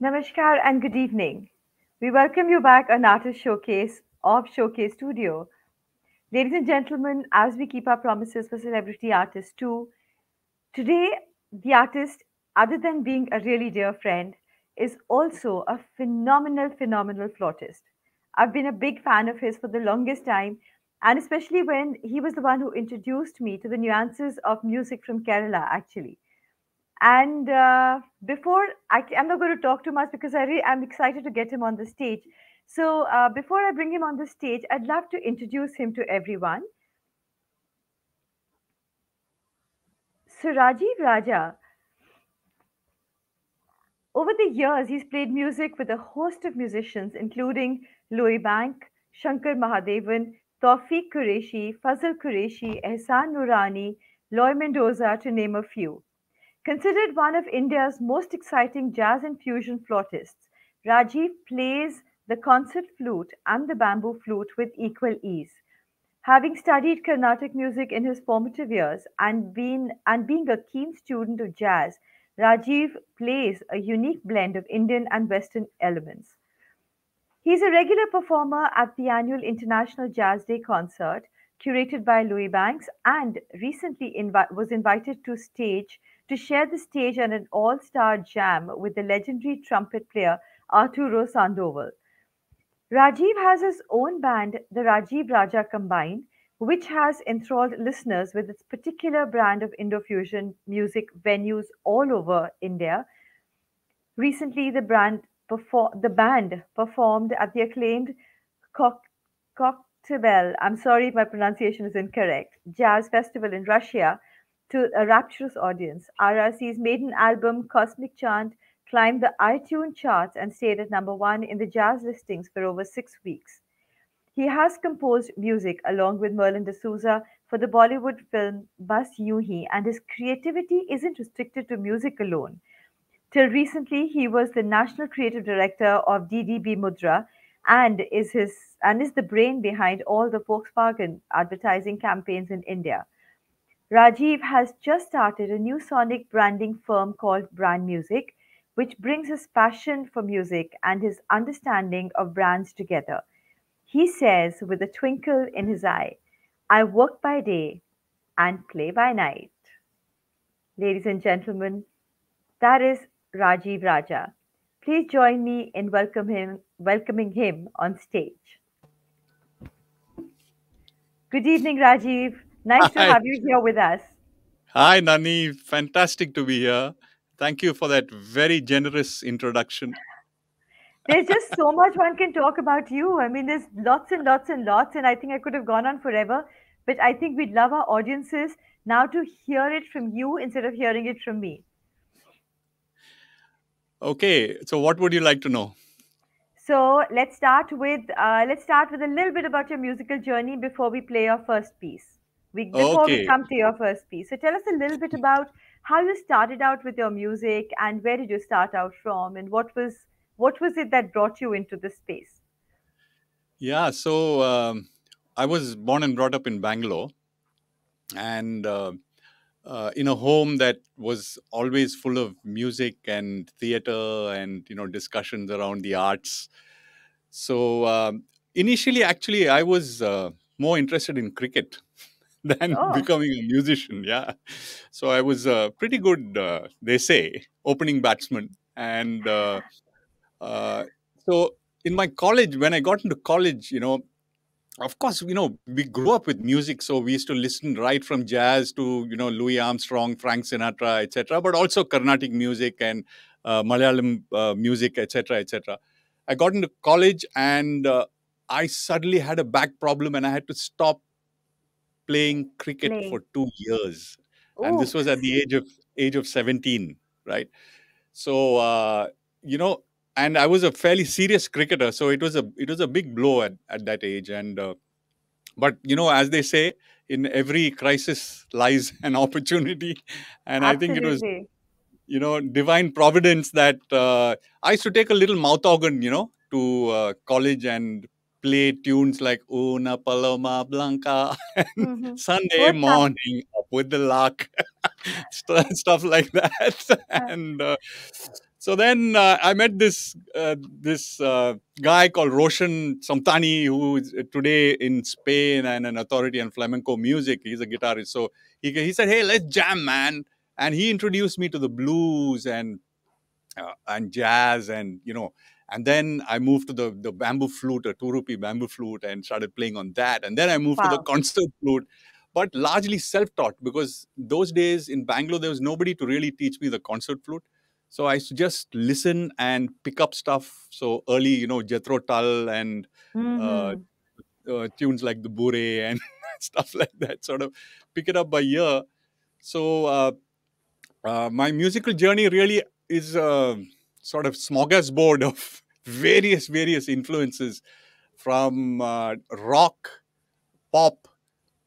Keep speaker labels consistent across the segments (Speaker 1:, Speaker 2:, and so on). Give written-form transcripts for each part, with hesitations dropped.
Speaker 1: Namaskar and good evening. We welcome you back on Artist Showcase of Showcase Studio. Ladies and gentlemen, as we keep our promises for celebrity artists too, today the artist, other than being a really dear friend, is also a phenomenal flautist. I've been a big fan of his for the longest time, and especially when he was the one who introduced me to the nuances of music from Kerala, actually. And I'm not going to talk too much because I'm excited to get him on the stage. So before I bring him on the stage, I'd love to introduce him to everyone. So Rajiv Raja, over the years, he's played music with a host of musicians, including Louis Bank, Shankar Mahadevan, Tawfiq Qureshi, Fazal Qureshi, Ehsan Nurani, Loy Mendoza, to name a few. Considered one of India's most exciting jazz and fusion flautists, Rajiv plays the concert flute and the bamboo flute with equal ease. Having studied Carnatic music in his formative years and being a keen student of jazz, Rajiv plays a unique blend of Indian and Western elements. He's a regular performer at the annual International Jazz Day concert, curated by Louis Banks, and recently was invited to share the stage at an all-star jam with the legendary trumpet player Arturo Sandoval. Rajiv has his own band, the Rajiv Raja Combine, which has enthralled listeners with its particular brand of Indo-fusion music venues all over India. Recently, the band performed at the acclaimed Cock- Cocktail, I'm sorry if my pronunciation is incorrect, jazz festival in Russia to a rapturous audience. RRC's maiden album, Cosmic Chant, climbed the iTunes charts and stayed at number one in the jazz listings for over 6 weeks. He has composed music along with Merlin D'Souza for the Bollywood film Bas Yoon Hi, and his creativity isn't restricted to music alone. Till recently, he was the national creative director of DDB Mudra and is the brain behind all the Volkswagen advertising campaigns in India. Rajiv has just started a new sonic branding firm called Brand Music, which brings his passion for music and his understanding of brands together. He says with a twinkle in his eye, I work by day and play by night. Ladies and gentlemen, that is Rajiv Raja. Please join me in welcoming him on stage. Good evening, Rajiv. Nice to
Speaker 2: Hi,
Speaker 1: have you here with us.
Speaker 2: hi, Nani. Fantastic to be here. Thank you for that very generous introduction.
Speaker 1: There's just so much one can talk about you. I mean, there's lots and lots and lots, and I think I could have gone on forever. But I think we'd love our audiences now to hear it from you instead of hearing it from me.
Speaker 2: Okay, so what would you like to know?
Speaker 1: So let's start with a little bit about your musical journey before we play your first piece. Before we
Speaker 2: Okay,
Speaker 1: come to your first piece. So tell us a little bit about how you started out with your music and where did you start out from and what was it that brought you into this space?
Speaker 2: yeah. So I was born and brought up in Bangalore, and in a home that was always full of music and theater and discussions around the arts. So initially, actually, I was more interested in cricket than
Speaker 1: Oh,
Speaker 2: becoming a musician. Yeah. So I was pretty good, they say, opening batsman. And uh, so in my college, when I got into college, of course, we grew up with music. So we used to listen right from jazz to, Louis Armstrong, Frank Sinatra, etc., but also Carnatic music and Malayalam music, etc., etc. I got into college and I suddenly had a back problem and I had to stop playing cricket
Speaker 1: playing.
Speaker 2: for 2 years, and this was at
Speaker 1: Oops.
Speaker 2: the age of 17, right? So you know, and I was a fairly serious cricketer, so it was a big blow at that age. And but as they say, in every crisis lies an opportunity, and I think it was
Speaker 1: Absolutely.
Speaker 2: divine providence that I used to take a little mouth organ, to college and play tunes like Una Paloma Blanca and
Speaker 1: Mm-hmm.
Speaker 2: Sunday
Speaker 1: What fun.
Speaker 2: morning up with the lark, stuff like that.
Speaker 1: Uh,
Speaker 2: And So then I met this guy called Roshan Samtani, who is today in Spain and an authority on flamenco music. He's a guitarist. So he said, "Hey, let's jam, man." And he introduced me to the blues and jazz, and then I moved to the bamboo flute, a 2 rupee bamboo flute, and started playing on that. And then I moved to the
Speaker 1: Wow.
Speaker 2: concert flute, but largely self-taught, because those days in Bangalore there was nobody to really teach me the concert flute. So I used to just listen and pick up stuff. So early, Jethro Tull and uh,
Speaker 1: Mm-hmm.
Speaker 2: tunes like the Bure and stuff like that. Sort of pick it up by ear. So my musical journey really is a sort of smorgasbord of various influences, from rock, pop,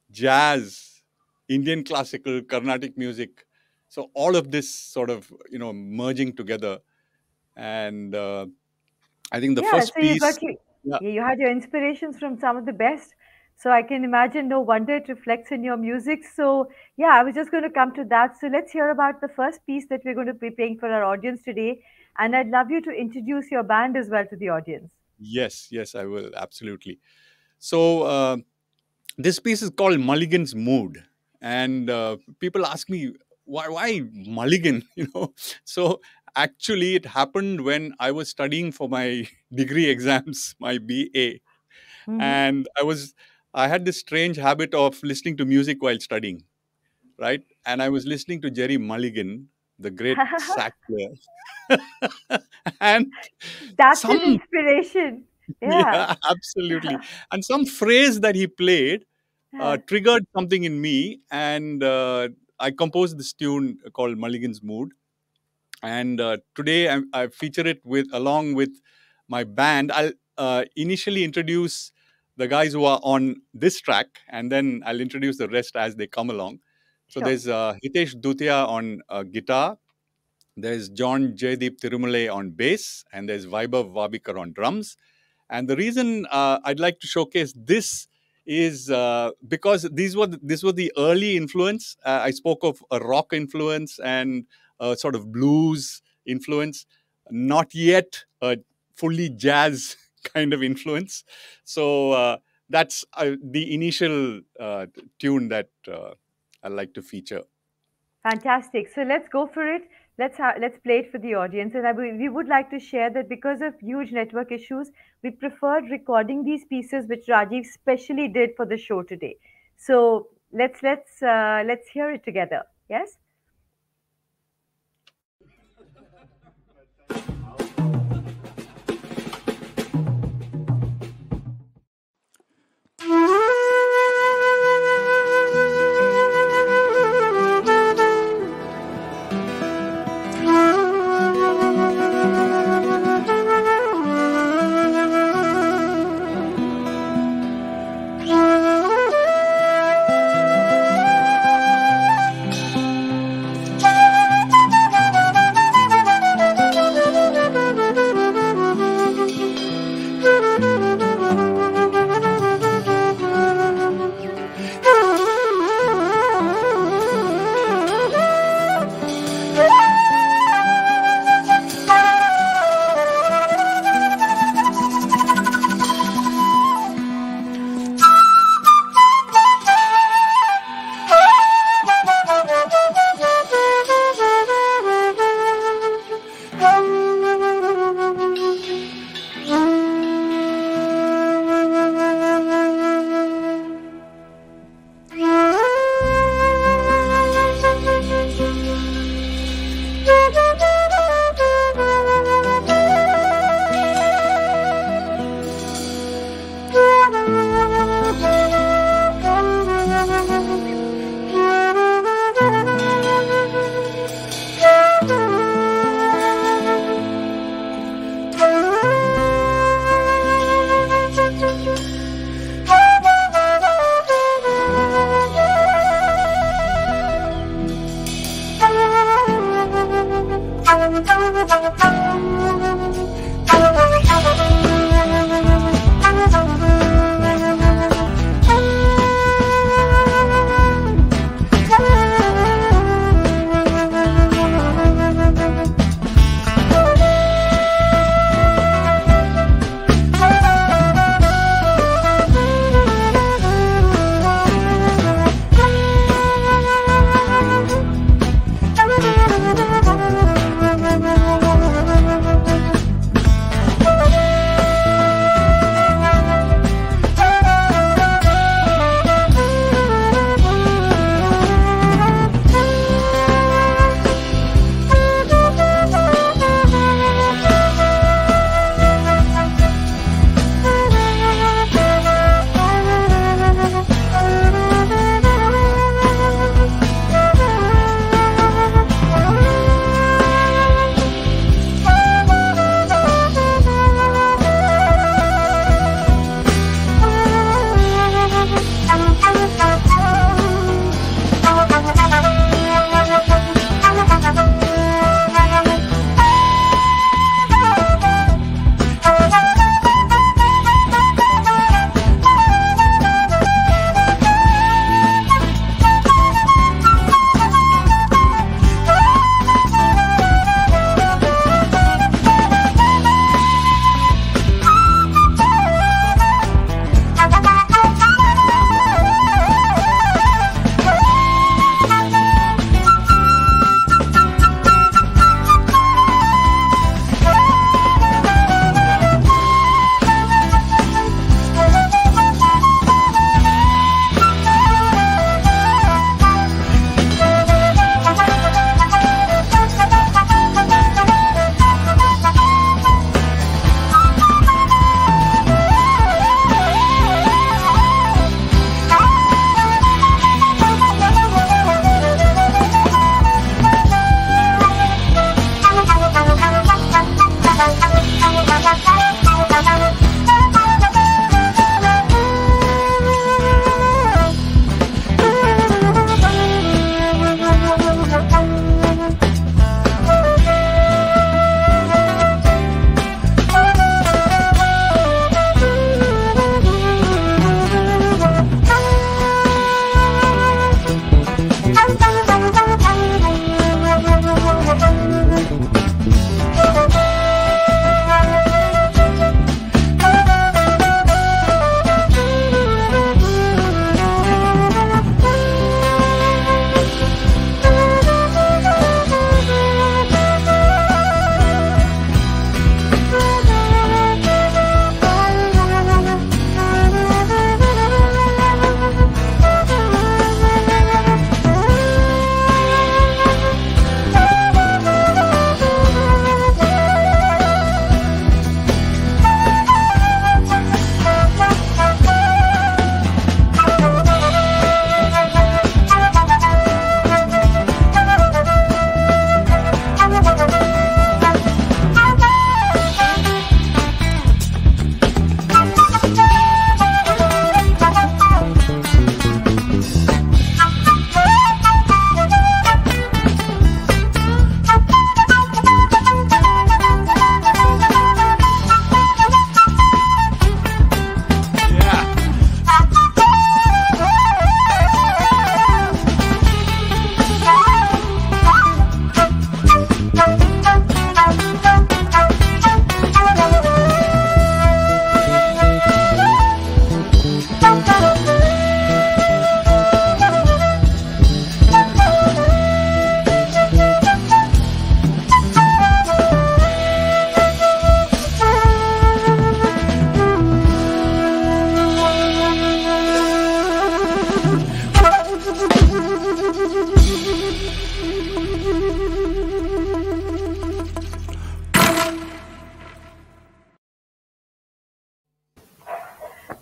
Speaker 2: jazz, Indian classical, Carnatic music. So all of this sort of merging together, and I think the
Speaker 1: Yeah,
Speaker 2: first
Speaker 1: so you
Speaker 2: piece,
Speaker 1: got you,
Speaker 2: yeah,
Speaker 1: yeah, you had your inspirations from some of the best. So I can imagine, no wonder it reflects in your music. So yeah, I was just going to come to that. So let's hear about the first piece that we're going to be playing for our audience today. And I'd love you to introduce your band as well to the audience.
Speaker 2: yes, I will absolutely. So this piece is called Mulligan's Mood, and people ask me why Mulligan, So actually, it happened when I was studying for my degree exams, my BA,
Speaker 1: Mm-hmm.
Speaker 2: and I had this strange habit of listening to music while studying, right? And I was listening to Jerry Mulligan, the great sax player, and
Speaker 1: That's an
Speaker 2: some
Speaker 1: inspiration. Yeah.
Speaker 2: yeah, absolutely, and some phrase that he played triggered something in me, and I composed this tune called Mulligan's Mood. And today I feature it along with my band. I'll initially introduce the guys who are on this track, and then I'll introduce the rest as they come along. So
Speaker 1: Sure.
Speaker 2: there's Hitesh Dutia on guitar, there's John Jaydeep Tirumale on bass, and there's Vaibhav Vabikar on drums. And the reason I'd like to showcase this is because this was the early influence. I spoke of a rock influence and a sort of blues influence, not yet a fully jazz kind of influence. So that's the initial tune that I like to feature.
Speaker 1: Fantastic. So let's go for it. Let's play it for the audience. And we would like to share that because of huge network issues, we preferred recording these pieces, which Rajiv specially did for the show today. So let's hear it together. Yes.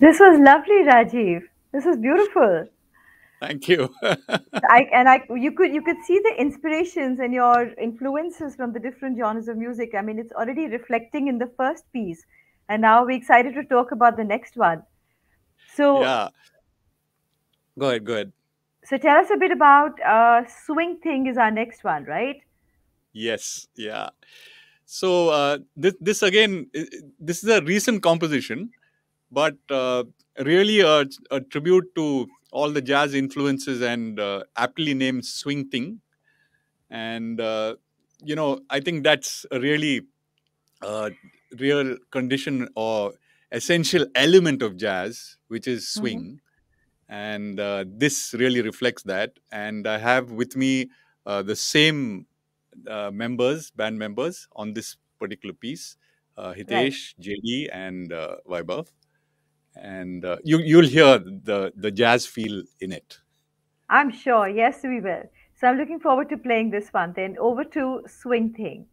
Speaker 1: This was lovely, Rajiv. This was beautiful.
Speaker 2: Thank you.
Speaker 1: You could see the inspirations and your influences from the different genres of music. I mean, it's already reflecting in the first piece, and now we're excited to talk about the next one. So,
Speaker 2: Yeah. Go ahead. Go ahead.
Speaker 1: so tell us a bit about Swing Thing is our next one, right?
Speaker 2: Yes. Yeah. So this again, this is a recent composition, but really a tribute to all the jazz influences and aptly named Swing Thing. And I think that's a really uh, real condition or essential element of jazz, which is
Speaker 1: Mm-hmm.
Speaker 2: swing. And this really reflects that. And I have with me the same band members on this particular piece,
Speaker 1: Right.
Speaker 2: Hitesh, JD, and Vaibhav. And you'll hear the jazz feel in it.
Speaker 1: I'm sure. Yes, we will. So I'm looking forward to playing this one. Then over to Swing Thing.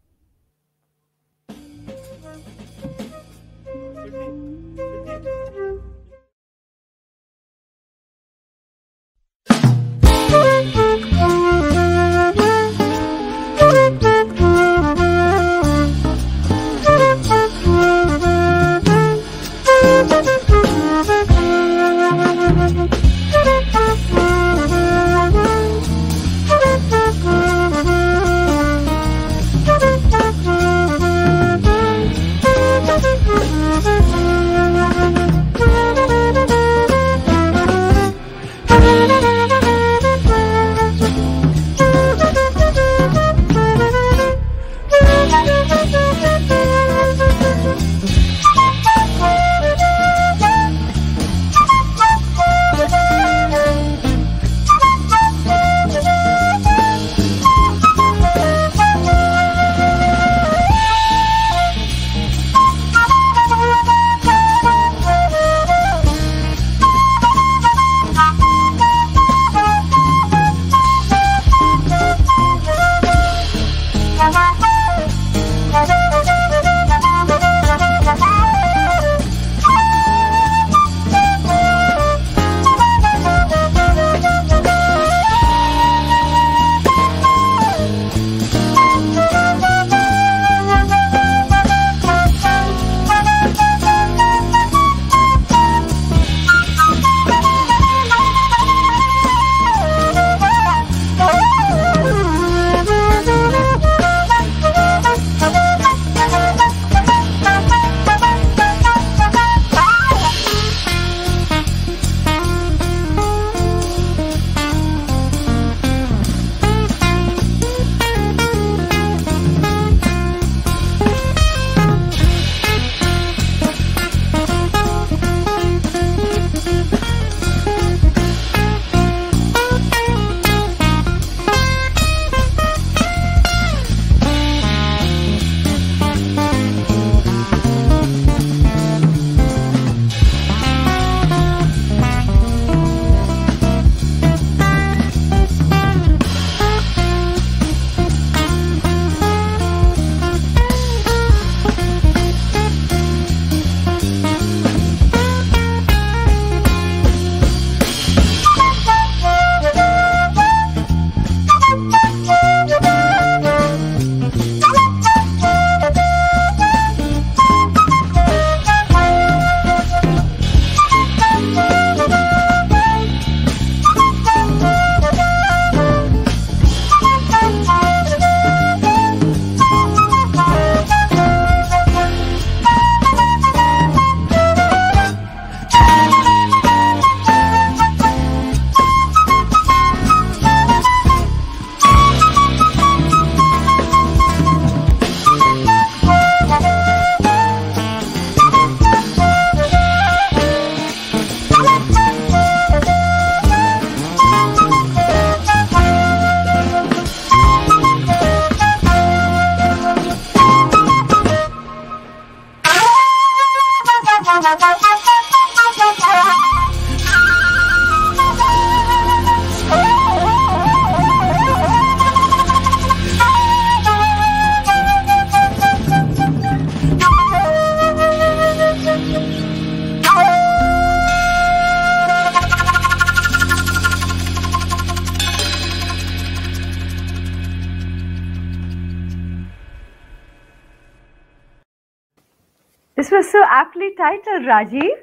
Speaker 1: This was so aptly titled, Rajiv.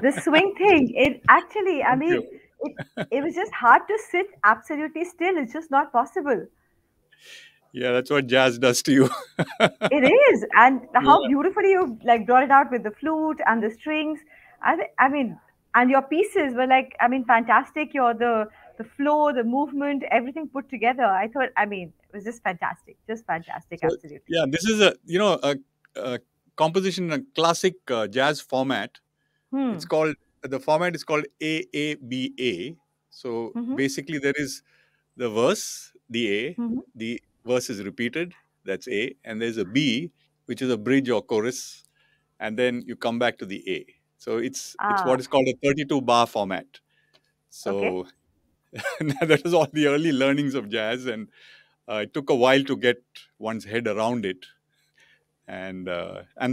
Speaker 1: The swing thing. It actually, I
Speaker 2: Thank
Speaker 1: mean,
Speaker 2: you.
Speaker 1: it was just hard to sit absolutely still. It's just not possible.
Speaker 2: Yeah, that's what jazz does to you.
Speaker 1: It is, and how
Speaker 2: Yeah.
Speaker 1: beautifully you like brought it out with the flute and the strings. I mean, and your pieces were like, I mean, fantastic. Your the flow, the movement, everything put together. I thought, I mean, it was just fantastic,
Speaker 2: So
Speaker 1: absolutely.
Speaker 2: yeah, this is a composition in a classic jazz format. It's
Speaker 1: Hmm.
Speaker 2: called the format is called AABA. So
Speaker 1: Mm-hmm.
Speaker 2: basically, there is the verse,
Speaker 1: Mm-hmm.
Speaker 2: the verse is repeated, that's A, and there's a B, which is a bridge or chorus, and then you come back to the A. So it's what
Speaker 1: Ah,
Speaker 2: is called a 32 bar format.
Speaker 1: okay.
Speaker 2: So that was all the early learnings of jazz, and it took a while to get one's head around it. And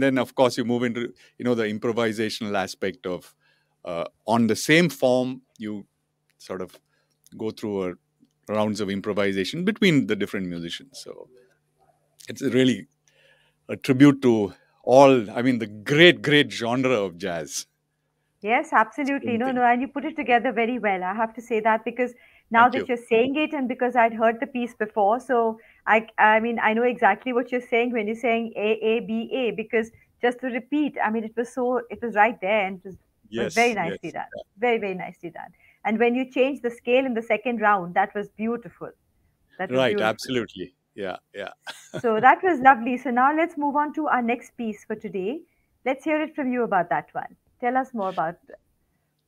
Speaker 2: then of course you move into the improvisational aspect of on the same form you sort of go through rounds of improvisation between the different musicians. So it's really a tribute to all, I mean, the great genre of jazz.
Speaker 1: Yes, absolutely.
Speaker 2: Same
Speaker 1: No,
Speaker 2: thing.
Speaker 1: no, and you put it together very well. I have to say that because now
Speaker 2: Thank
Speaker 1: that
Speaker 2: you.
Speaker 1: you're saying it, and because I'd heard the piece before, so I mean, I know exactly what you're saying when you're saying A A B A. Because just to repeat, I mean, it was right there, and was very
Speaker 2: Yes,
Speaker 1: nicely
Speaker 2: yes.
Speaker 1: done, very nicely done. And when you changed the scale in the second round, that was beautiful. That was
Speaker 2: Right,
Speaker 1: beautiful.
Speaker 2: absolutely. Yeah, yeah.
Speaker 1: So that was lovely. So now let's move on to our next piece for today. Let's hear it from you about that one. Tell us more about.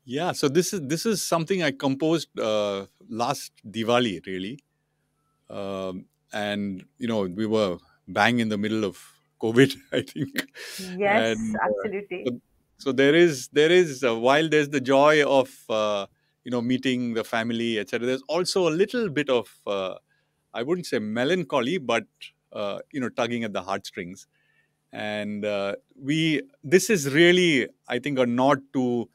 Speaker 2: Yeah, so this is something I composed last Diwali, really. And we were bang in the middle of COVID, I think.
Speaker 1: Yes,
Speaker 2: And
Speaker 1: absolutely.
Speaker 2: so there is while there's the joy of meeting the family, etc., there's also a little bit of I wouldn't say melancholy, but tugging at the heartstrings. And we this is really, I think, a nod to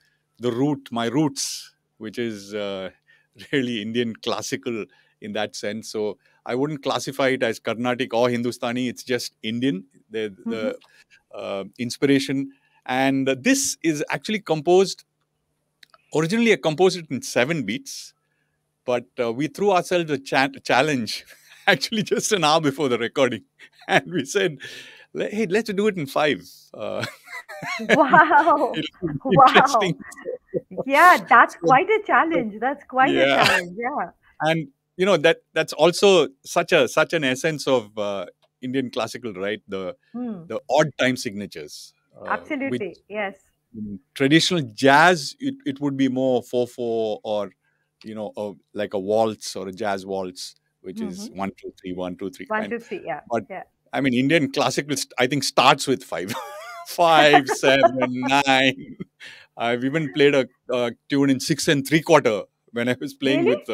Speaker 2: my roots, which is really Indian classical in that sense. So I wouldn't classify it as Carnatic or Hindustani. It's just Indian,
Speaker 1: Hmm.
Speaker 2: the inspiration. And this is actually composed originally. I composed it in 7 beats, but we threw ourselves a challenge actually just an hour before the recording, and we said, "Hey, let's do it in 5." Uh,
Speaker 1: Wow.
Speaker 2: it'll be
Speaker 1: Wow.
Speaker 2: interesting.
Speaker 1: Yeah, that's
Speaker 2: So,
Speaker 1: quite a
Speaker 2: so,
Speaker 1: challenge. That's quite a
Speaker 2: yeah,
Speaker 1: challenge. Yeah.
Speaker 2: and that's also such an essence of Indian classical, right?
Speaker 1: Hmm.
Speaker 2: The odd time signatures, which
Speaker 1: Absolutely. Yes.
Speaker 2: in traditional jazz it would be more 4/4, or like a waltz or a jazz waltz, which
Speaker 1: Hmm.
Speaker 2: is 1 2 3 1 2 3.
Speaker 1: One,
Speaker 2: And
Speaker 1: two, three. Yeah.
Speaker 2: but
Speaker 1: Yeah.
Speaker 2: I mean, Indian classical, I think, starts with 5, 5, 7, 9. I've even played a tune in 6 3/4 when I was playing
Speaker 1: Really?
Speaker 2: with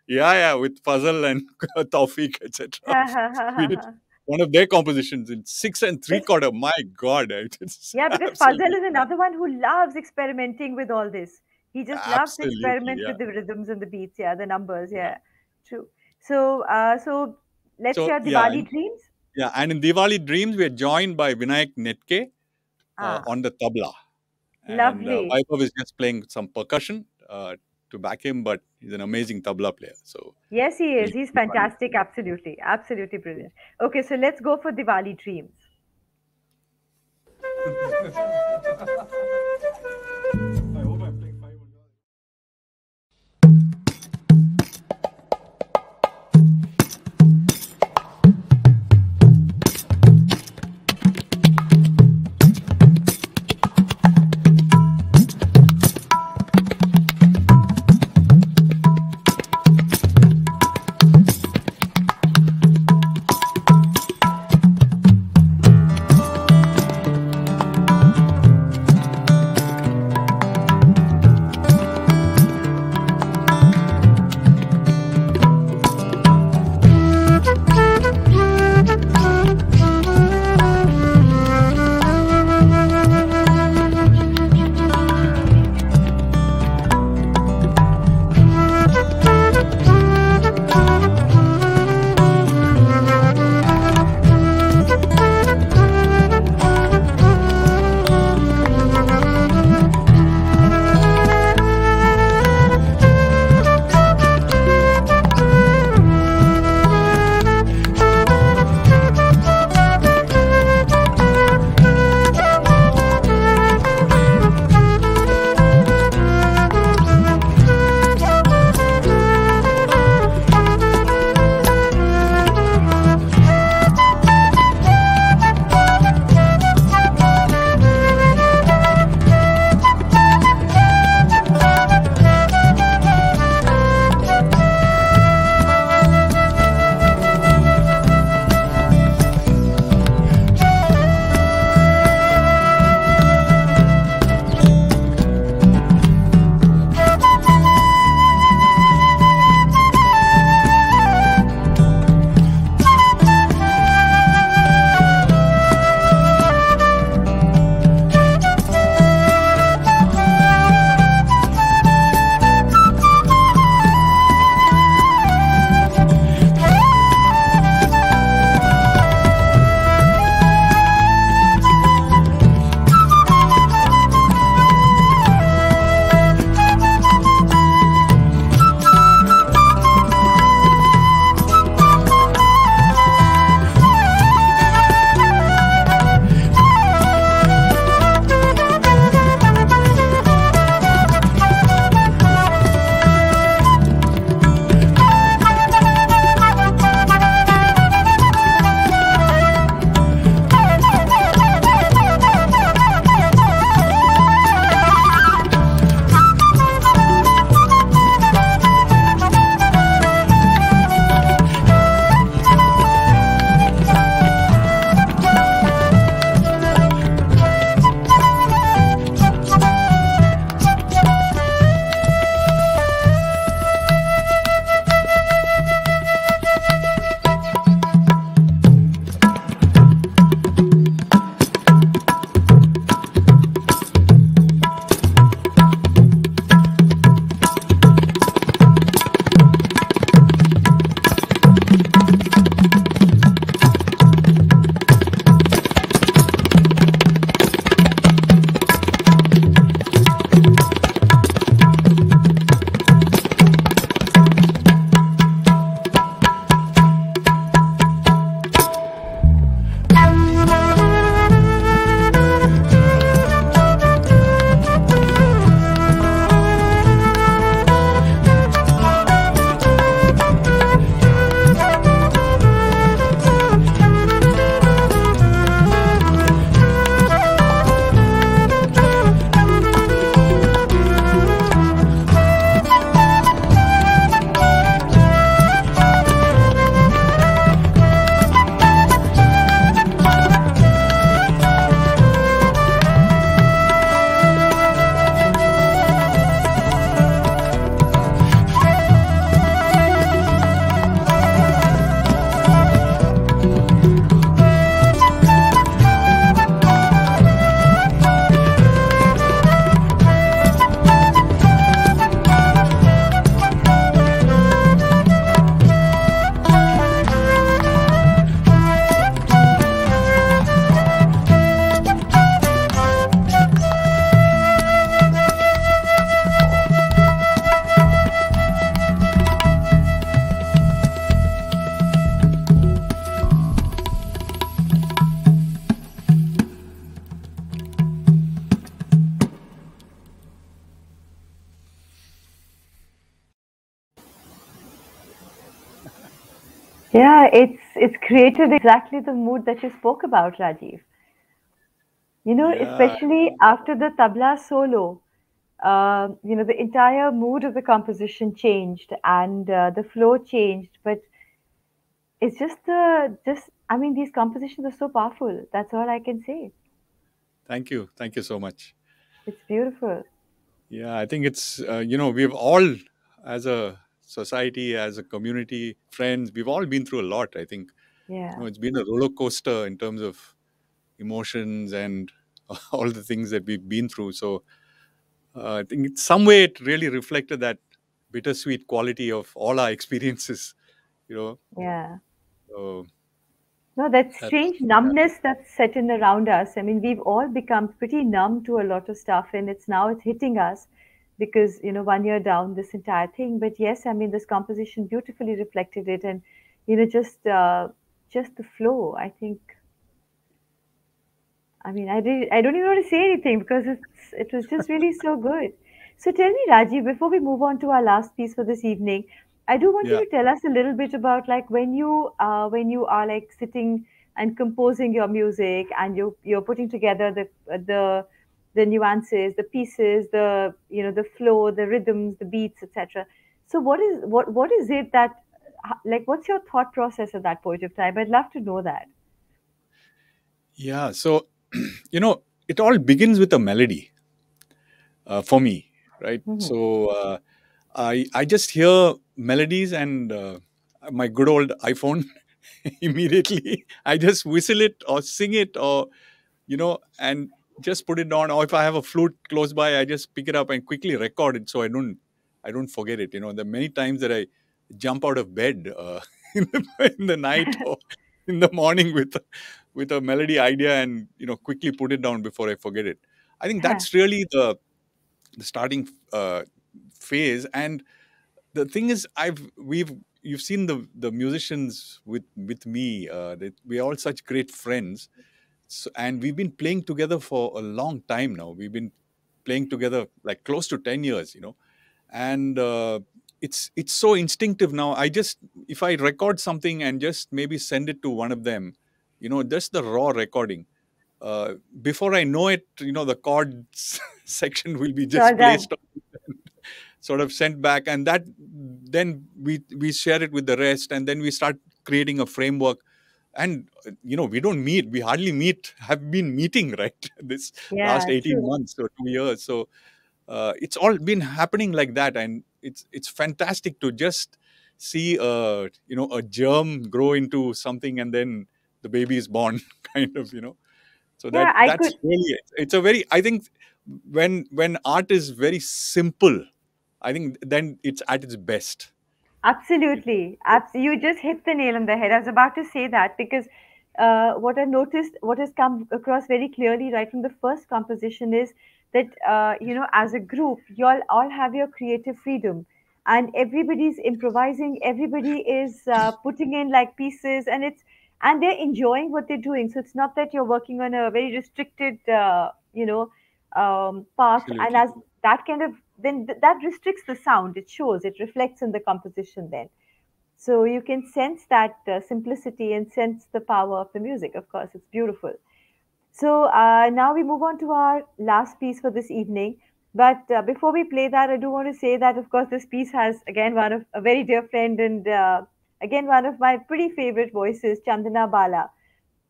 Speaker 2: with Fazal and Taufik, etc. We did one of their compositions in six and three
Speaker 1: This,
Speaker 2: quarter. My God, it's
Speaker 1: yeah, because Fazal
Speaker 2: absolutely,
Speaker 1: is another one who loves experimenting with all this. He just loves to
Speaker 2: absolutely,
Speaker 1: experiment
Speaker 2: yeah,
Speaker 1: with the rhythms and the beats. Yeah, the numbers.
Speaker 2: yeah.
Speaker 1: Yeah. True. So let's
Speaker 2: So
Speaker 1: hear
Speaker 2: yeah,
Speaker 1: Diwali Dreams.
Speaker 2: and in Diwali Dreams, we are joined by Vinayak Netke
Speaker 1: Ah,
Speaker 2: on the tabla, and
Speaker 1: lovely.
Speaker 2: Vaibhav is just playing some percussion to back him, but he's an amazing tabla player. So
Speaker 1: Yes, he
Speaker 2: it'll
Speaker 1: is. He's
Speaker 2: be fun.
Speaker 1: fantastic. Absolutely. Absolutely brilliant. Okay, so let's go for Diwali Dreams. Yeah, it's created exactly the mood that you spoke about, Rajiv. You know,
Speaker 2: Yeah,
Speaker 1: especially after the tabla solo, the entire mood of the composition changed and the flow changed. But it's I mean, these compositions are so powerful. That's all I can say.
Speaker 2: thank you so much.
Speaker 1: It's beautiful.
Speaker 2: Yeah, I think it's we've all, as a society, as a community, friends, we've all been through a lot. I think
Speaker 1: Yeah,
Speaker 2: it's been a roller coaster in terms of emotions and all the things that we've been through. So I think in some way it really reflected that bittersweet quality of all our experiences. You know,
Speaker 1: yeah.
Speaker 2: so
Speaker 1: No, that
Speaker 2: that's
Speaker 1: strange numbness that's set in around us. I mean, we've all become pretty numb to a lot of stuff, and it's hitting us because 1 year down this entire thing. But yes, I mean, this composition beautifully reflected it, and you know, just the flow. I don't even want to say anything because it was just really so good. So tell me, Raji, before we move on to our last piece for this evening, I do want you
Speaker 2: yeah.
Speaker 1: to tell us a little bit about like when you are like sitting and composing your music and you're putting together the nuances, the pieces, the flow, the rhythms, the beats, etc. So what is it that like what's your thought process at that point of time? I'd love to know that.
Speaker 2: Yeah. So, it all begins with a melody for me, right?
Speaker 1: Hmm.
Speaker 2: So, I just hear melodies and my good old iPhone immediately. I just whistle it or sing it or, and just put it on. Or if I have a flute close by, I just pick it up and quickly record it so I don't forget it. There are many times that I jump out of bed in the night or in the morning with a melody idea and quickly put it down before I forget it. I think that's really the starting phase. And the thing is, we've you've seen the musicians with me. We're all such great friends, and we've been playing together for a long time now. We've been playing together like close to 10 years, and it's so instinctive now. I just, if I record something and just maybe send it to one of them, just the raw recording, uh, before I know it, the chords section will be
Speaker 1: It's all
Speaker 2: just
Speaker 1: done.
Speaker 2: placed on, sort of sent back, and that then we share it with the rest, and then we start creating a framework. And we don't meet, we hardly meet, have been meeting, right, this last
Speaker 1: Yeah,
Speaker 2: 18
Speaker 1: true.
Speaker 2: months or 2 years. So it's all been happening like that, and it's fantastic to just see a germ grow into something, and then the baby is born kind of, so
Speaker 1: Yeah, I
Speaker 2: that's
Speaker 1: could
Speaker 2: really it. It's a very, I think, when art is very simple, I think then it's at its best. It-
Speaker 1: absolutely. You just hit the nail on the head. I was about to say that because what I noticed, what has come across very clearly right from the first composition is that, as a group, you all have your creative freedom and everybody's improvising, everybody is putting in like pieces and they're enjoying what they're doing. So it's not that you're working on a very restricted, path. And
Speaker 2: Absolutely.
Speaker 1: as that kind of that restricts the sound, it shows, it reflects in the composition then, so you can sense that simplicity and sense the power of the music. Of course, it's beautiful. So now we move on to our last piece for this evening. But before we play that, I do want to say that, of course, this piece has again one of a very dear friend and again one of my pretty favorite voices, Chandana Bala.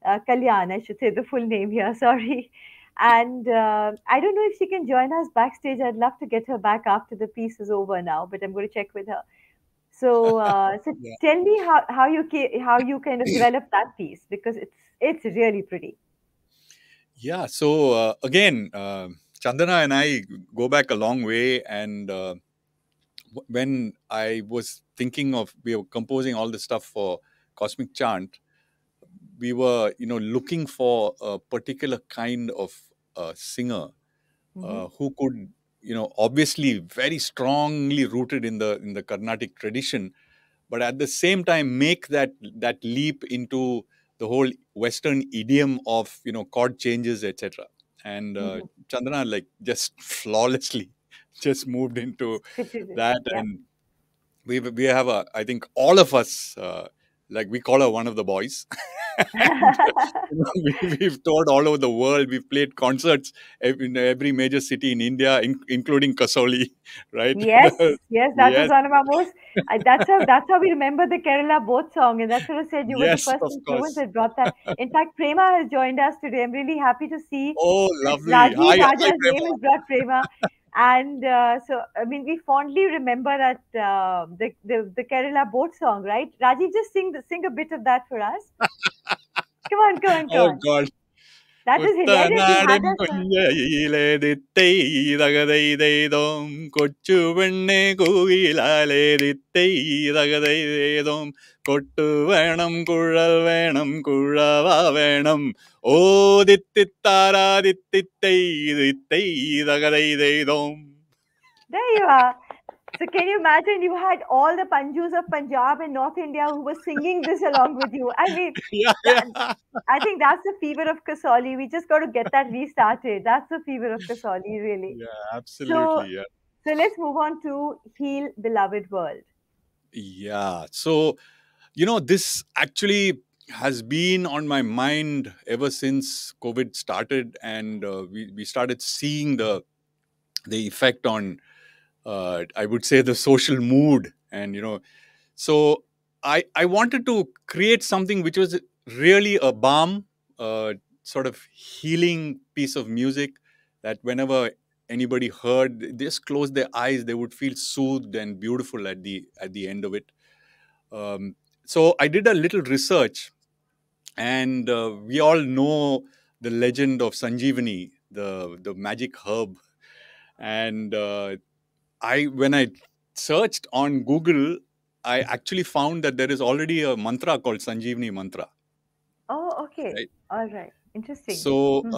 Speaker 1: Kalyan, I should say the full name here, sorry. And I don't know if she can join us backstage. I'd love to get her back after the piece is over now, but I'm going to check with her. So
Speaker 2: Yeah.
Speaker 1: tell me how you kind of develop that piece because it's really pretty.
Speaker 2: Yeah. So again, Chandana and I go back a long way, and when I was thinking of, we were composing all the stuff for Cosmic Chant, we were looking for a particular kind of singer
Speaker 1: Hmm.
Speaker 2: who could, obviously very strongly rooted in the Carnatic tradition, but at the same time make that leap into the whole Western idiom of chord changes, etc. And
Speaker 1: Hmm.
Speaker 2: Chandana, like, just flawlessly just moved into
Speaker 1: Fitted it.
Speaker 2: that.
Speaker 1: Yeah.
Speaker 2: And we have a, I think all of us like we call her one of the boys. And we've toured all over the world. We've played concerts in every major city in India, including Kasoli, right?
Speaker 1: Yes, yes, that was
Speaker 2: Yes,
Speaker 1: one of our most. That's how we remember the Kerala boat song, and that's what I said. You were the
Speaker 2: yes,
Speaker 1: first
Speaker 2: of
Speaker 1: influence
Speaker 2: course.
Speaker 1: that brought that. In fact, Prema has joined us today. I'm really happy to see
Speaker 2: Oh,
Speaker 1: that
Speaker 2: lovely.
Speaker 1: Rajiv
Speaker 2: Hi, hi,
Speaker 1: Raja's name
Speaker 2: Prema.
Speaker 1: has brought Prema, and so I mean we fondly remember that the Kerala boat song, right? Rajiv, just sing a bit of that for us. Come on, come on, come
Speaker 2: Oh,
Speaker 1: on.
Speaker 2: God.
Speaker 1: That was hilarious. You
Speaker 2: കുട്ടനാടൻ
Speaker 1: had us.
Speaker 2: കുഞ്ഞയിലെതിത്തൈതകതൈതൈതോം കൊച്ചുപെണ്ണെ കൂയിലാലേതിത്തൈതകതൈതൈതോം കൊട്ടു വേണം കുഴൽ വേണം കുഴവ വേണം ഓ ദിത്തിത്താരാദിത്തിത്തൈതിത്തൈതകതൈതൈതോം.
Speaker 1: There you are. So can you imagine you had all the Panjus of Punjab and North India who were singing this along with you? I mean,
Speaker 2: Yeah,
Speaker 1: that,
Speaker 2: yeah.
Speaker 1: I think that's the fever of Kasoli. We just got to get that restarted. That's the fever of Kasoli, really.
Speaker 2: Yeah,
Speaker 1: So,
Speaker 2: absolutely. Yeah.
Speaker 1: so let's move on to Heal Beloved World.
Speaker 2: Yeah. So, this actually has been on my mind ever since COVID started, and we started seeing the effect on, I would say, the social mood. And so I wanted to create something which was really a balm, sort of healing piece of music that whenever anybody heard, they just close their eyes, they would feel soothed and beautiful at the end of it. So I did a little research, and we all know the legend of Sanjeevani, the magic herb. And when I searched on Google, I actually found that there is already a mantra called Sanjeevani mantra.
Speaker 1: Oh, okay.
Speaker 2: Right.
Speaker 1: All right. Interesting.
Speaker 2: So
Speaker 1: Hmm.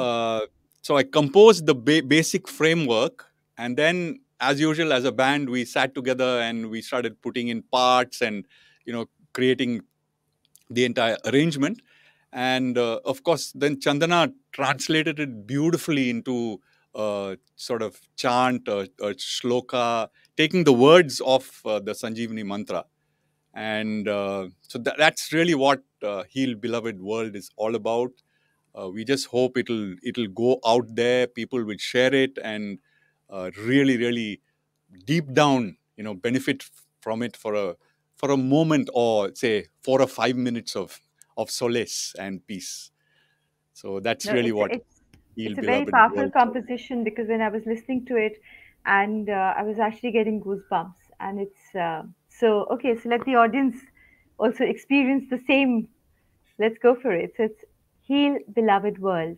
Speaker 2: so I composed the basic framework, and then, as usual, as a band, we sat together and we started putting in parts and creating the entire arrangement. And of course, then Chandana translated it beautifully into sort of chant, a shloka, taking the words of the Sanjeevani mantra. And so that's really what Heal Beloved World is all about. We just hope it'll go out there, people will share it, and really, really deep down, benefit from it for a moment, or say 4 or 5 minutes of solace and peace. So that's
Speaker 1: No,
Speaker 2: really
Speaker 1: it's
Speaker 2: what
Speaker 1: it's
Speaker 2: Heal
Speaker 1: it's a very
Speaker 2: Beloved
Speaker 1: powerful
Speaker 2: World.
Speaker 1: composition because when I was listening to it, and I was actually getting goosebumps, and it's so okay. So let the audience also experience the same. Let's go for it. So it's Heal Beloved World.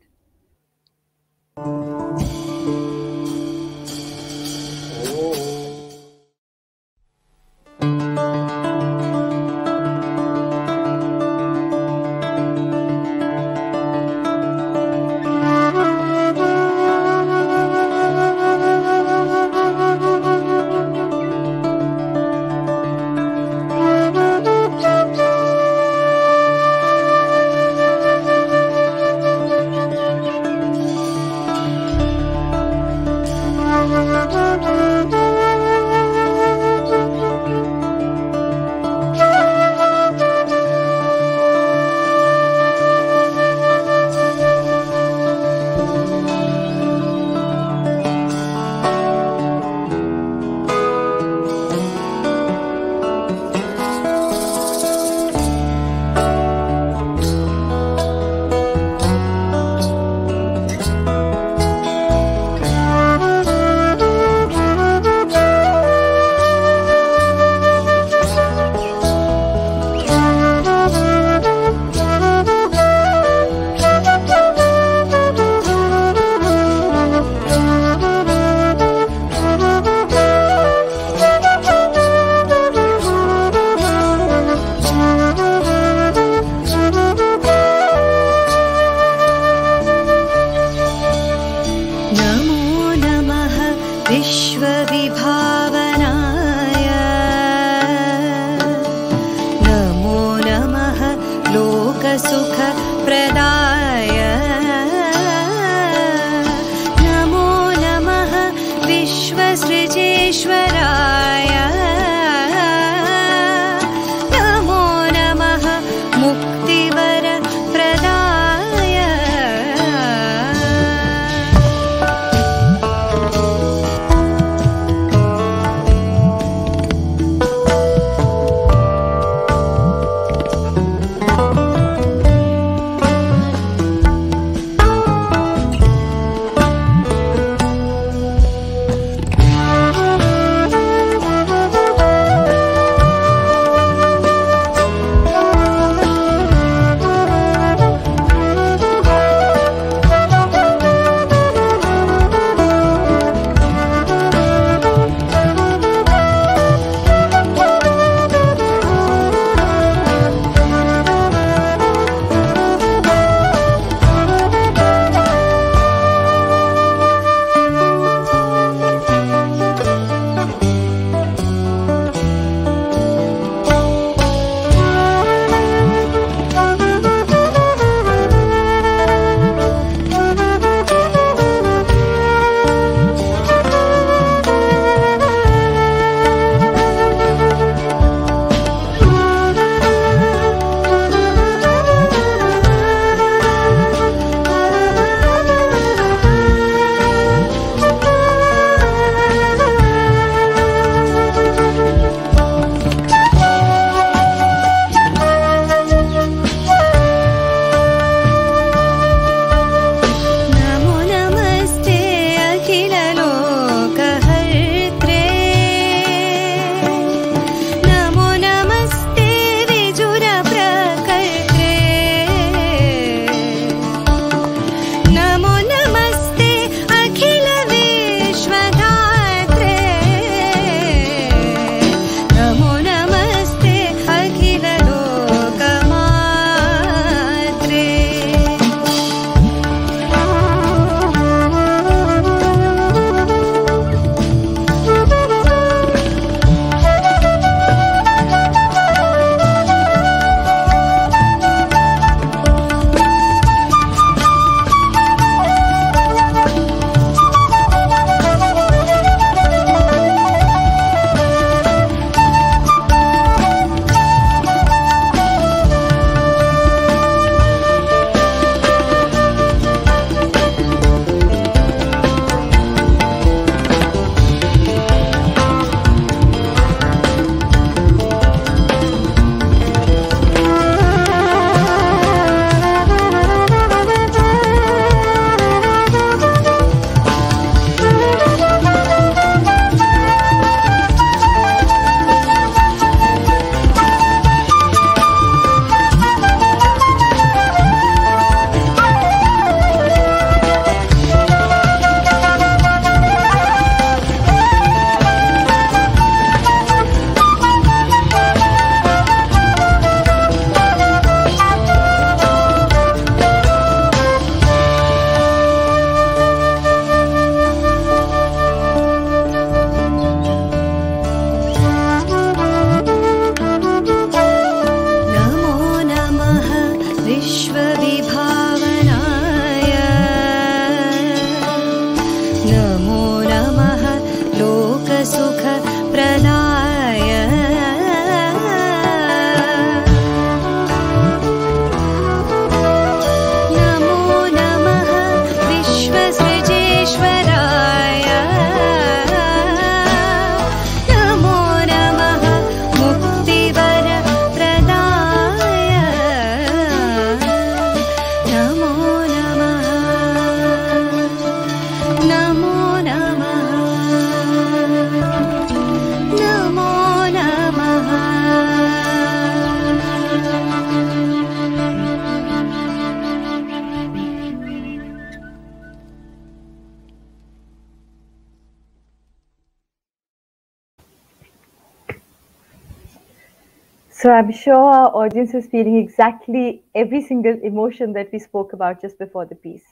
Speaker 1: So I'm sure our audience is feeling exactly every single emotion that we spoke about just before the piece.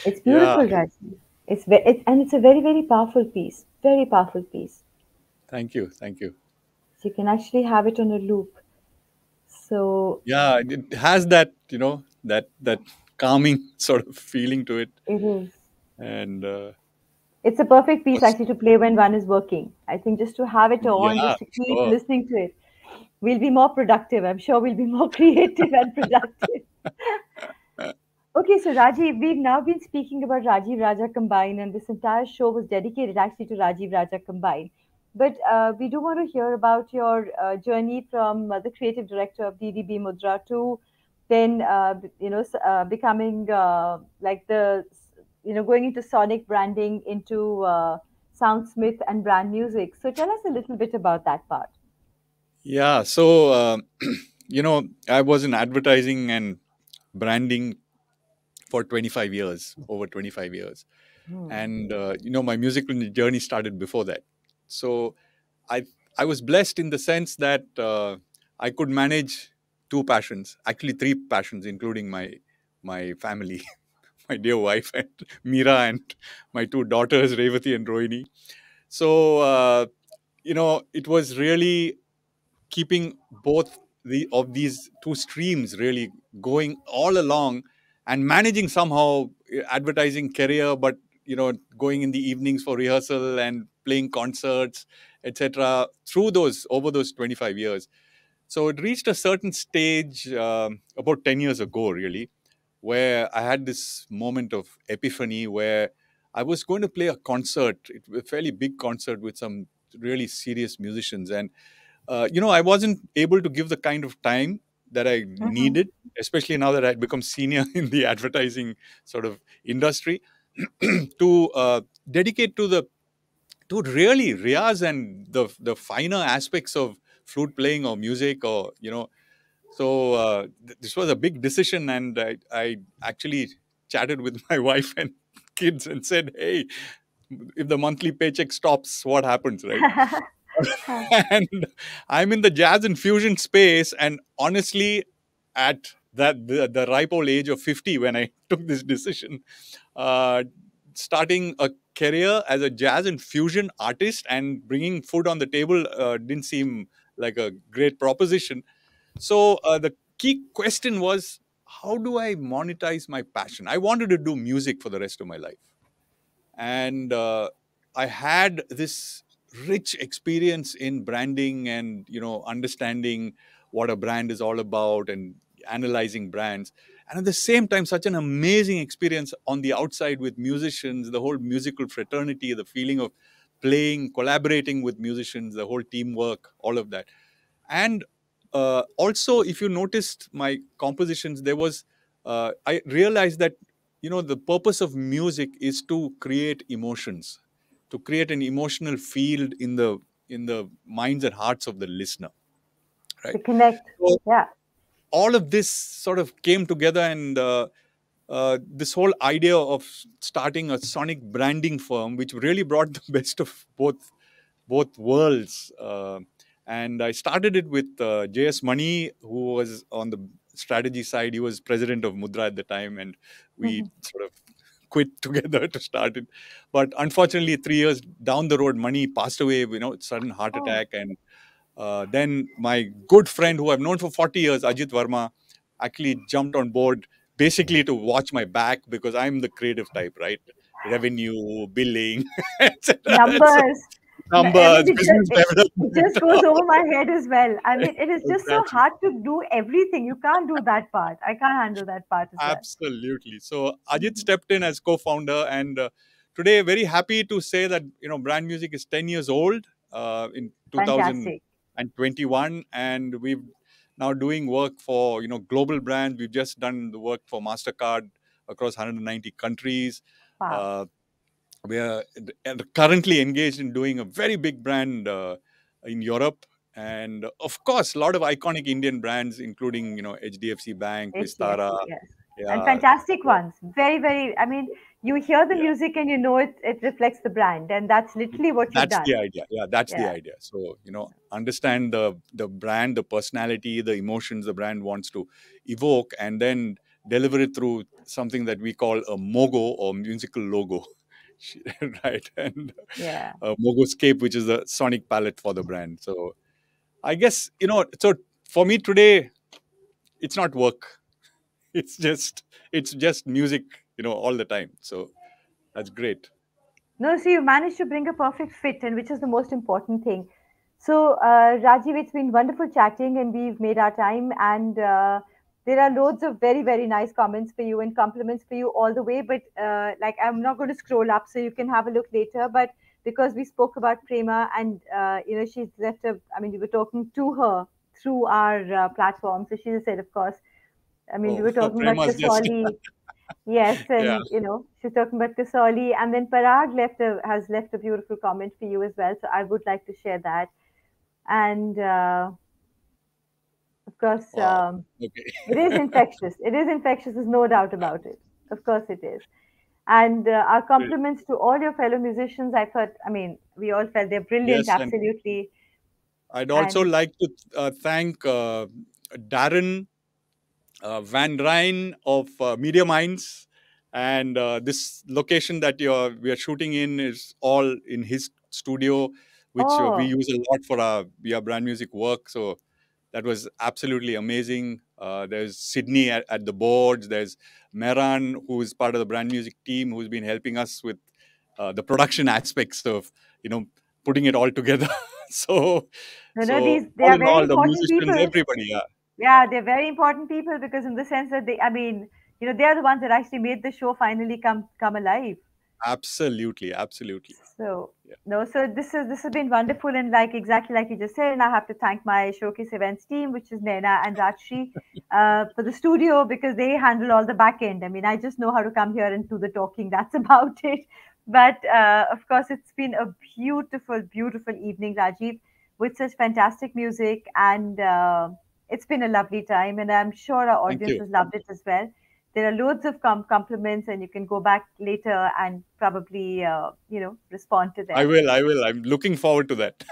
Speaker 1: It's
Speaker 2: Yeah,
Speaker 1: beautiful, Raji. And it's a very, very powerful piece. Very powerful piece.
Speaker 2: thank you, thank you.
Speaker 1: So you can actually have it on a loop. So
Speaker 2: Yeah, it has that, that calming sort of feeling to it,
Speaker 1: it is.
Speaker 2: and
Speaker 1: It's a perfect piece
Speaker 2: what's
Speaker 1: actually to play when one is working. I think just to have it on,
Speaker 2: yeah,
Speaker 1: just to keep
Speaker 2: sure.
Speaker 1: listening to it, we'll be more productive. I'm sure we'll be more creative and productive. Okay, so Rajiv, we've now been speaking about Rajiv Raja Combine, and this entire show was dedicated actually to Rajiv Raja Combine. But we do want to hear about your journey from the creative director of DDB Mudra to then, becoming like going into sonic branding, into soundsmith and brand music. So tell us a little bit about that part.
Speaker 2: Yeah, so I was in advertising and branding for 25 years, over 25 years,
Speaker 1: Hmm.
Speaker 2: and my musical journey started before that. So I I was blessed in the sense that I could manage two passions, actually three passions, including my family, my dear wife and Meera, and my two daughters Revati and Rohini. So it was really keeping both these two streams really going all along, and managing somehow advertising career, but going in the evenings for rehearsal and playing concerts, etc., through those over those 25 years. So it reached a certain stage about 10 years ago, really, where I had this moment of epiphany where I was going to play a concert, a fairly big concert with some really serious musicians. And I wasn't able to give the kind of time that I
Speaker 1: Mhm.
Speaker 2: needed, especially now that I'd become senior in the advertising sort of industry, to dedicate to really Riaz and the finer aspects of flute playing or music, or So this was a big decision, and I actually chatted with my wife and kids and said, "Hey, if the monthly paycheck stops, what happens, right?" And I'm in the jazz and fusion space, and honestly, at the ripe old age of 50, when I took this decision, uh, starting a career as a jazz and fusion artist and bringing food on the table didn't seem like a great proposition. So the key question was, how do I monetize my passion? I wanted to do music for the rest of my life, and I had this rich experience in branding and understanding what a brand is all about and analyzing brands, and at the same time such an amazing experience on the outside with musicians, the whole musical fraternity, the feeling of playing, collaborating with musicians, the whole teamwork, all of that. And also, if you noticed my compositions, there was I realized that the purpose of music is to create emotions, to create an emotional field in the minds and hearts of the listener,
Speaker 1: To
Speaker 2: right?
Speaker 1: connect.
Speaker 2: So
Speaker 1: Yeah.
Speaker 2: all of this sort of came together, and this whole idea of starting a sonic branding firm, which really brought the best of both worlds. And I started it with J.S. Mani, who was on the strategy side. He was president of Mudra at the time, and we
Speaker 1: Mhm.
Speaker 2: sort of quit together to start it. But unfortunately, 3 years down the road, Mani passed away, sudden heart
Speaker 1: Oh.
Speaker 2: attack. And then my good friend, who I've known for 40 years, Ajit Verma, actually jumped on board basically to watch my back, because I'm the creative type, right? Revenue, billing, etc.
Speaker 1: Numbers. I mean,
Speaker 2: Numbers, business
Speaker 1: it
Speaker 2: development.
Speaker 1: just goes over my head as well. I mean, it is just so
Speaker 2: Exactly.
Speaker 1: hard to do everything. You can't do that part. I can't handle that part as well.
Speaker 2: Absolutely. So Ajit
Speaker 1: Mhm.
Speaker 2: stepped in as co-founder, and today very happy to say that brand music is 10 years old in
Speaker 1: Fantastic.
Speaker 2: 2021, and we've now doing work for global brands. We've just done the work for Mastercard across 190 countries.
Speaker 1: Wow.
Speaker 2: Uh, we are currently engaged in doing a very big brand in Europe, and of course, a lot of iconic Indian brands, including HDFC Bank, Vistara.
Speaker 1: HDFC, yes. And
Speaker 2: Yeah,
Speaker 1: fantastic ones. Very, very, I mean, You hear the
Speaker 2: Yeah.
Speaker 1: music and you know it reflects the brand, and that's literally what you've
Speaker 2: That's the
Speaker 1: done.
Speaker 2: idea. Yeah, that's the
Speaker 1: Yeah.
Speaker 2: idea. So, understand the brand, the personality, the emotions the brand wants to evoke, and then deliver it through something that we call a mogo or musical logo. Right? And
Speaker 1: Yeah.
Speaker 2: a mogoscape, which is the sonic palette for the brand. So I guess, so for me today, it's not work. It's just music, all the time. So that's great.
Speaker 1: No, so you managed to bring a perfect fit, and which is the most important thing. So, Rajiv, it's been wonderful chatting, and we've made our time. And there are loads of very, very nice comments for you and compliments for you all the way. But like, I'm not going to scroll up, so you can have a look later. But because we spoke about Prema, and she's left a. I mean, we were talking to her through our platform, so she said, of course. I mean, we
Speaker 2: Oh,
Speaker 1: were talking about
Speaker 2: Prema's just,
Speaker 1: Kasoli. Yes,
Speaker 2: yeah.
Speaker 1: and she's talking about Kasoli, and then Parag has left a beautiful comment for you as well. So I would like to share that, and of course,
Speaker 2: Wow. Okay.
Speaker 1: it is infectious. It is infectious. There's no doubt about it. Of course, it is. And our
Speaker 2: Great.
Speaker 1: compliments to all your fellow musicians. I thought, I mean, we all felt they're brilliant,
Speaker 2: Yes, and
Speaker 1: absolutely.
Speaker 2: I'd also
Speaker 1: And
Speaker 2: like to thank Darren Van Ryn of Media Minds, and this location that we are shooting in is all in his studio, which we
Speaker 1: oh,
Speaker 2: use a lot for our brand music work. So that was absolutely amazing. There's Sydney at the boards. There's Meran, who is part of the brand music team, who's been helping us with the production aspects of you know putting it all together. so
Speaker 1: these
Speaker 2: so
Speaker 1: they
Speaker 2: all
Speaker 1: are
Speaker 2: in
Speaker 1: very
Speaker 2: all, the
Speaker 1: important
Speaker 2: musicians,
Speaker 1: people.
Speaker 2: everybody, yeah,
Speaker 1: Yeah, they're very important people because in the sense that I mean, they are the ones that actually made the show finally come alive.
Speaker 2: absolutely, absolutely,
Speaker 1: So
Speaker 2: yeah.
Speaker 1: no, so this has been wonderful, and like exactly like you just said, and I have to thank my showcase events team, which is Naina and Rajshri, for the studio because they handle all the back end. I mean, I just know how to come here and do the talking. That's about it. But of course, it's been a beautiful, beautiful evening, Rajiv, with such fantastic music, and it's been a lovely time, and I'm sure our
Speaker 2: Thank
Speaker 1: audience
Speaker 2: you.
Speaker 1: has loved it as well. There are loads of compliments, and you can go back later and probably respond to
Speaker 2: I
Speaker 1: them.
Speaker 2: will. I will. I'm looking forward to that.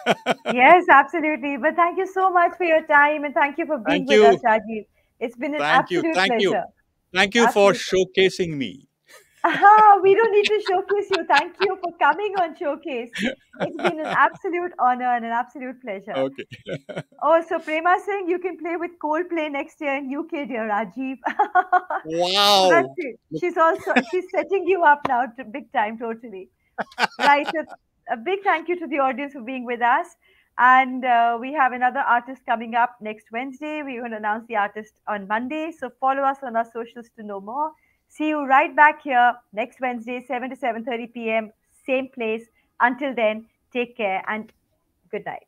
Speaker 1: Yes, absolutely. But thank you so much for your time, and thank you for being
Speaker 2: Thank
Speaker 1: with us,
Speaker 2: you.
Speaker 1: Rajiv. It's been an
Speaker 2: Thank you.
Speaker 1: absolute
Speaker 2: Thank you.
Speaker 1: pleasure.
Speaker 2: Thank you for
Speaker 1: Absolute.
Speaker 2: showcasing me.
Speaker 1: Aha, we don't need to showcase you. Thank you for coming on Showcase. It's been an absolute honor and an absolute pleasure.
Speaker 2: Okay.
Speaker 1: Oh, so Prema saying you can play with Coldplay next year in UK, dear Rajiv. So that's
Speaker 2: Wow.
Speaker 1: it.
Speaker 2: Look,
Speaker 1: She's setting you up now to big time, totally. Right. So a big thank you to the audience for being with us. And we have another artist coming up next Wednesday. We're going to announce the artist on Monday. So follow us on our socials to know more. See you right back here next Wednesday, 7 to 7:30 p.m. Same place. Until then, take care and good night.